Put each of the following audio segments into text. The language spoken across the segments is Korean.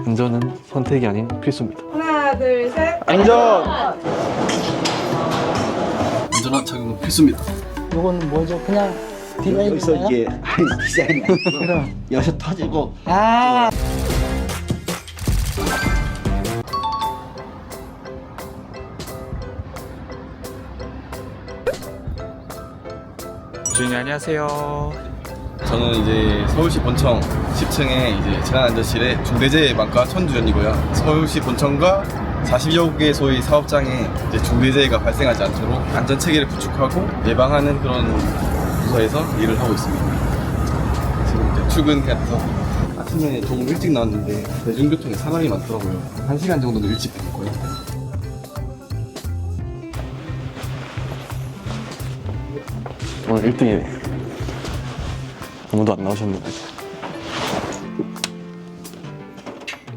안전은 선택이 아닌 필수입니다. 하나, 둘, 셋. 안전! 안전한 착용은 필수입니다. 이건 뭐죠? 그냥 여기서 디자인인가요? 이게 디자인이 아니고 여기서 터지고 아, 주인님 안녕하세요. 저는 이제 서울시 본청 10층에 이제 재난안전실의 중대재해예방과 천주연이고요. 서울시 본청과 40여 개 소의 사업장에 이제 중대재해가 발생하지 않도록 안전 체계를 구축하고 예방하는 그런 부서에서 일을 하고 있습니다. 지금 이제 출근해서 아침에 조금 일찍 나왔는데 대중교통에 사람이 많더라고요. 1시간 정도는 일찍 됐고요. 오늘 1등이네. 아무도 안 나오셨는데.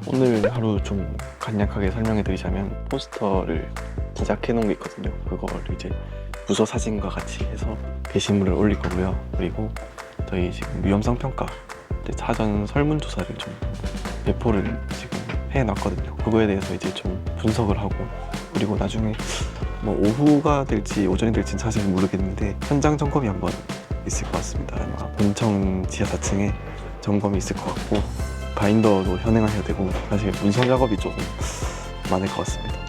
오늘 하루 좀 간략하게 설명해 드리자면 포스터를 제작해 놓은 게 있거든요. 그거를 이제 부서 사진과 같이 해서 게시물을 올릴 거고요. 그리고 저희 지금 위험성 평가 사전 설문조사를 좀 배포를 지금 해 놨거든요. 그거에 대해서 이제 좀 분석을 하고, 그리고 나중에 뭐 오후가 될지 오전이 될지는 사실 모르겠는데 현장 점검이 한번 있을 것 같습니다. 아마 본청 지하 4층에 점검이 있을 것 같고, 바인더도 현행을 해야 되고, 사실 문서 작업이 조금 많을 것 같습니다.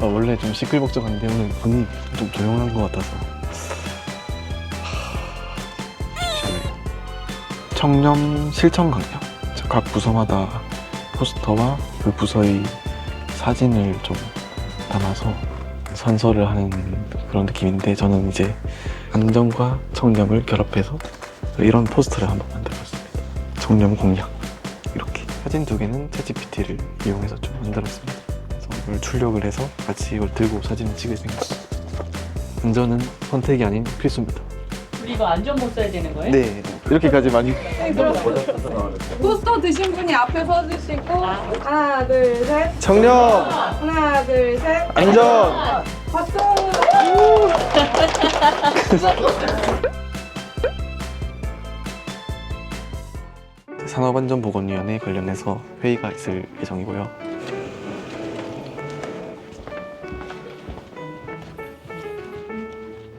원래 좀 시끌벅적한데 오늘 분위기 좀 조용한 것 같아서. 청렴 실천 강령. 각 부서마다 포스터와 그 부서의 사진을 좀 담아서 선서를 하는 그런 느낌인데, 저는 이제 안전과 청렴을 결합해서 이런 포스터를 한번 만들었습니다. 청렴 공약. 이렇게 사진 2개는 챗GPT를 이용해서 좀 만들었습니다. 그래서 이걸 출력을 해서 같이 이걸 들고 사진을 찍을 생각입니다. 안전은 선택이 아닌 필수입니다. 우리 이거 안전모 써야 되는 거예요? 네, 이렇게까지 많이. 포스터 드신 분이 앞에 서주시고. 하나, 둘, 셋. 청렴! 하나, 둘, 셋. 안전! 박수! 산업안전보건위원회 관련해서 회의가 있을 예정이고요.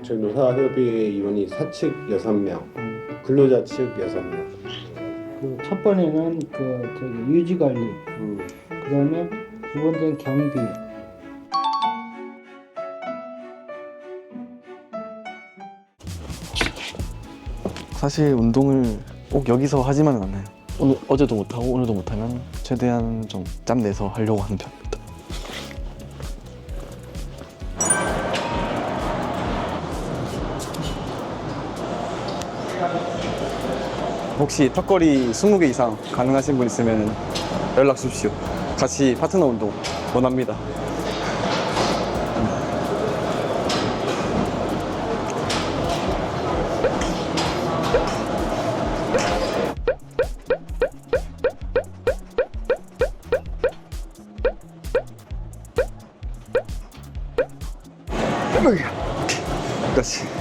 저희 노사협의회 의원이 사측 6명, 근로자 측 6명. 그 첫 번에는 그 저기 유지 관리, 그다음에 두 번째는 경비. 사실 운동을 꼭 여기서 하지만은 않아요. 오늘 어제도 못하고 오늘도 못하면 최대한 좀 짬내서 하려고 하는 편입니다. 혹시 턱걸이 20개 이상 가능하신 분 있으면 연락 주십시오. 같이 파트너 운동 원합니다. 그렇지.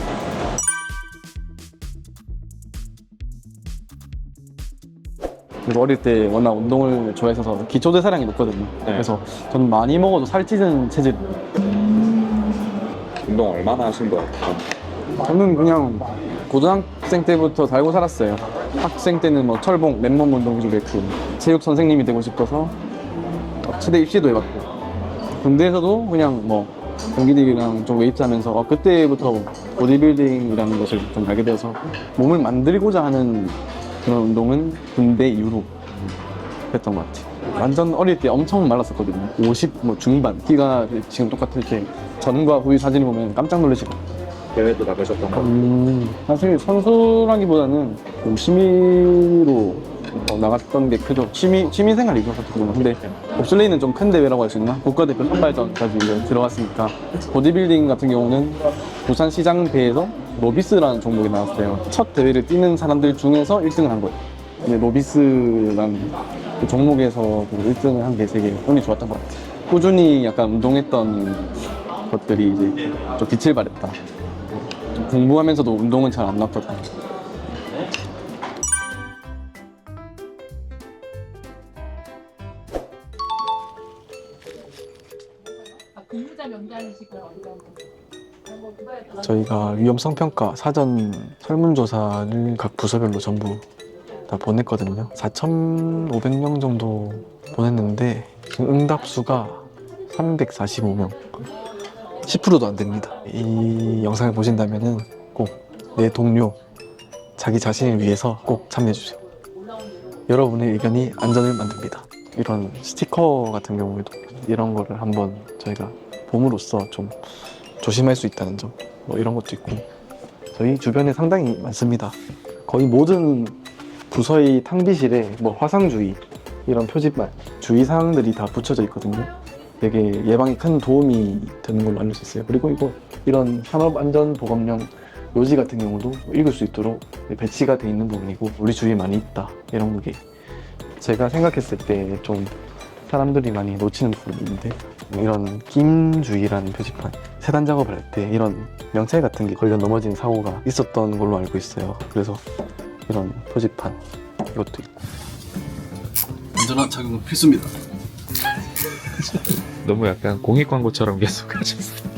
어릴 때 워낙 운동을 좋아해서 기초대사량이 높거든요. 그래서 저는 많이 먹어도 살찌는 체질. 운동 얼마나 하신 거예요? 저는 그냥 고등학생 때부터 달고 살았어요. 학생 때는 뭐 철봉, 맨몸 운동 위주로 했고, 체육 선생님이 되고 싶어서 치대 입시도 해봤고, 군대에서도 그냥 뭐 경기들이랑 좀 웨이트 하면서 그때부터 보디빌딩이라는 것을 좀 알게 되어서 몸을 만들고자 하는 그런 운동은 군대 이후로 했던 것 같아요. 완전 어릴 때 엄청 말랐었거든요. 50 뭐 중반, 키가 지금 똑같을 때 전과 후의 사진을 보면 깜짝 놀라실 거예요. 대회도 나가셨던 거? 사실 선수라기보다는 좀 취미로 나갔던 게 크죠. 취미생활이죠, 어떻게 보면. 근데 봅슬레이는 좀 큰 대회라고 할 수 있나? 국가대표 선발전까지 이제 들어갔으니까. 보디빌딩 같은 경우는 부산시장배에서 노비스라는 종목이 나왔어요. 첫 대회를 뛰는 사람들 중에서 1등을 한 거예요. 근데 노비스라는 그 종목에서 1등을 한 게 되게 운이 좋았던 것 같아요. 꾸준히 약간 운동했던 것들이 이제 좀 빛을 발했다. 좀 공부하면서도 운동은 잘 안 났거든. 근무자 명단식을 어디다 저희가 위험성 평가 사전 설문조사를 각 부서별로 전부 다 보냈거든요. 4,500명 정도 보냈는데 지금 응답수가 345명. 10%도 안 됩니다. 이 영상을 보신다면은 꼭 내 동료, 자기 자신을 위해서 꼭 참여해 주세요. 여러분의 의견이 안전을 만듭니다. 이런 스티커 같은 경우에도 이런 거를 한번 저희가 봄으로써 좀 조심할 수 있다는 점, 뭐 이런 것도 있고 저희 주변에 상당히 많습니다. 거의 모든 부서의 탕비실에 뭐 화상주의 이런 표지판, 주의사항들이 다 붙여져 있거든요. 되게 예방에 큰 도움이 되는 걸로 알려져 있어요. 그리고 이런 산업안전보건용 요지 같은 경우도 읽을 수 있도록 배치가 돼 있는 부분이고 우리 주위에 많이 있다 이런 게 제가 생각했을 때 좀 사람들이 많이 놓치는 부분인데 이런 김주의라는 표지판 세단 작업을 할 때 이런 명찰 같은 게 걸려 넘어진 사고가 있었던 걸로 알고 있어요. 그래서 이런 표지판 이것도 있고 안전한 착용은 필수입니다. 너무 약간 공익 광고처럼 계속 하셨어요.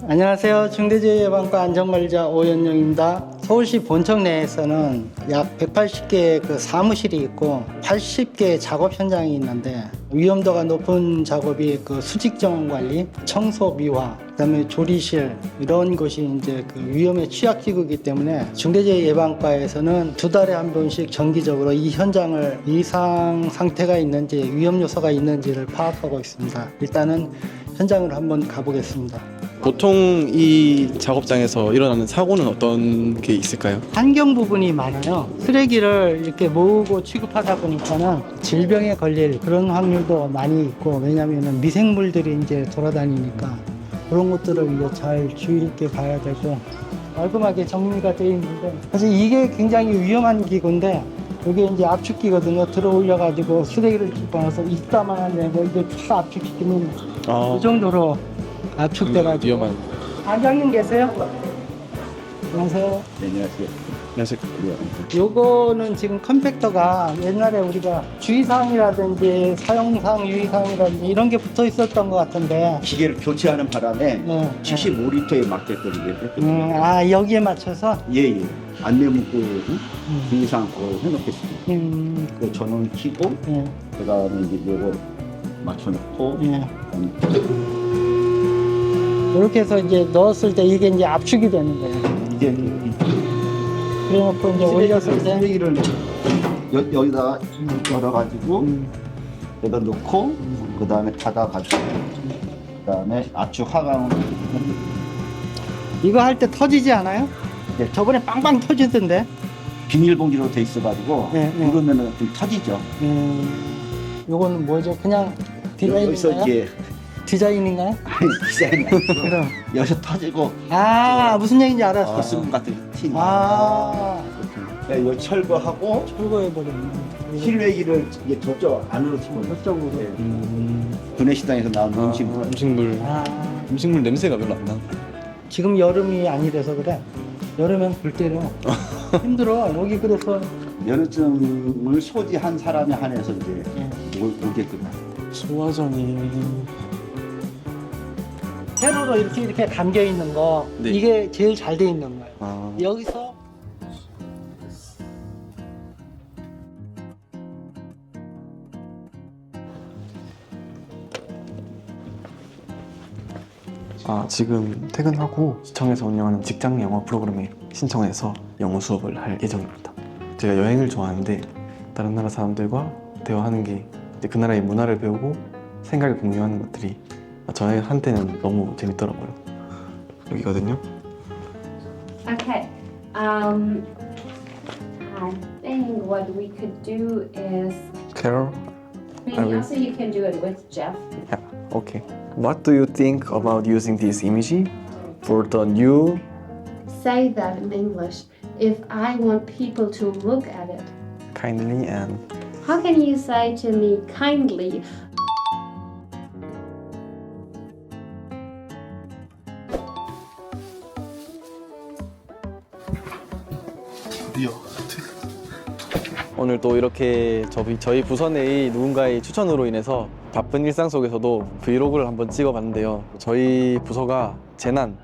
안녕하세요. 중대재해예방과 안전관리자 오연영입니다. 서울시 본청 내에서는 약 180개의 그 사무실이 있고 80개의 작업 현장이 있는데 위험도가 높은 작업이 그 수직 정원 관리, 청소 미화, 그다음에 조리실 이런 것이 이제 그 위험에 취약지구이기 때문에 중대재해예방과에서는 2달에 한 번씩 정기적으로 이 현장을 이상 상태가 있는지 위험 요소가 있는지를 파악하고 있습니다. 일단은 현장을 한번 가보겠습니다. 보통 이 작업장에서 일어나는 사고는 어떤 게 있을까요? 환경 부분이 많아요. 쓰레기를 이렇게 모으고 취급하다 보니까는 질병에 걸릴 그런 확률도 많이 있고, 왜냐하면 미생물들이 이제 돌아다니니까 그런 것들을 이제 잘 주의 있게 봐야 되고, 깔끔하게 정리가 되어 있는데, 사실 이게 굉장히 위험한 기구인데, 이게 이제 압축기거든요. 들어 올려가지고 쓰레기를 집어넣어서 입다만 하면 이게 쫙 압축시키면 그 정도로 압축돼가지고. 위험한. 안장님 계세요? 안녕하세요. 네, 안녕하세요. 안녕하세요. 요거는 지금 컴팩터가 옛날에 우리가 주의사항이라든지 사용사항, 유의사항이라든지 이런 게 붙어 있었던 것 같은데. 기계를 교체하는 바람에 네. 75리터에 맞게끔 이게 아, 여기에 맞춰서? 예예. 안내 문구 주의사항 그거 해놓겠습니다. 그 전원 켜고 예, 그다음에 이제 요거 맞춰놓고 예. 이렇게 해서 이제 넣었을 때 이게 이제 압축이 되는 거예요. 이제 그래놓고 이제 올렸을 때. 쓰레기를 여기다 열어가지고 여기다 넣고 그다음에 닫아가지고 그다음에 압축 하강을 이거 할 때 터지지 않아요? 네. 저번에 빵빵 터지던데. 비닐봉지로 돼 있어가지고 네, 네. 누르면은 좀 터지죠. 요거는 뭐죠? 그냥 여기서 디자인인가요? 이제 디자인인가요? 디자인이 그럼. 여기서 터지고 아, 무슨 얘기인지 알았어. 거스름 같은 티. 아, 네, 요 철거하고 철거해버렸네. 실외기를 이제 저쪽 안으로 집어넣어요. 저쪽으로. 구내시장에서 나온 음식. 음식물. 아, 음식물 냄새가 별로 안 나. 지금 여름이 아니라서 그래. 여름엔 불 때려. 힘들어. 여기 그래서. 면허증을 소지한 사람에 한해서 이제 예. 오게끔. 소화전이. 세로로 이렇게 감겨 있는 거. 네. 이게 제일 잘 돼 있는 거예요. 아. 여기서. 지금 퇴근하고 시청에서 운영하는 직장 영어 프로그램에 신청해서 영어 수업을 할 예정입니다. 제가 여행을 좋아하는데 다른 나라 사람들과 대화하는 게 이제 그 나라의 문화를 배우고 생각을 공유하는 것들이 저한테는 너무 재밌더라고요. 여기거든요. Okay. I think what we could do is Carol? maybe also you can do it with Jeff. Yeah, okay. What do you think about using this image for the new Say that in English. If I want people to look at it, kindly and how can you say to me kindly? 드디어. 오늘 또 이렇게 저희 부서 내의 누군가의 추천으로 인해서 바쁜 일상 속에서도 브이로그를 한번 찍어봤는데요. 저희 부서가 재난,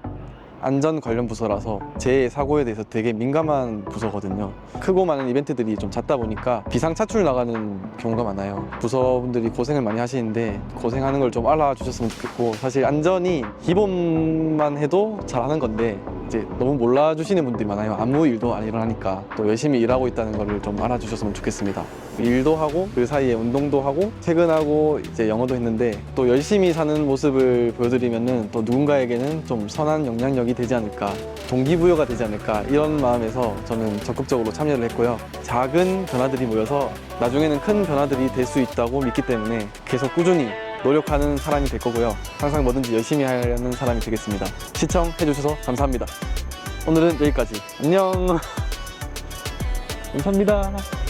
안전 관련 부서라서 재해 사고에 대해서 되게 민감한 부서거든요. 크고 많은 이벤트들이 좀 잦다 보니까 비상차출 나가는 경우가 많아요. 부서분들이 고생을 많이 하시는데 고생하는 걸 좀 알아주셨으면 좋겠고, 사실 안전이 기본만 해도 잘하는 건데 이제 너무 몰라주시는 분들이 많아요. 아무 일도 안 일어나니까 또 열심히 일하고 있다는 걸 좀 알아주셨으면 좋겠습니다. 일도 하고 그 사이에 운동도 하고 퇴근하고 이제 영어도 했는데 또 열심히 사는 모습을 보여드리면은 또 누군가에게는 좀 선한 영향력이 되지 않을까, 동기부여가 되지 않을까, 이런 마음에서 저는 적극적으로 참여를 했고요. 작은 변화들이 모여서 나중에는 큰 변화들이 될 수 있다고 믿기 때문에 계속 꾸준히 노력하는 사람이 될 거고요. 항상 뭐든지 열심히 하려는 사람이 되겠습니다. 시청해주셔서 감사합니다. 오늘은 여기까지. 안녕. 감사합니다.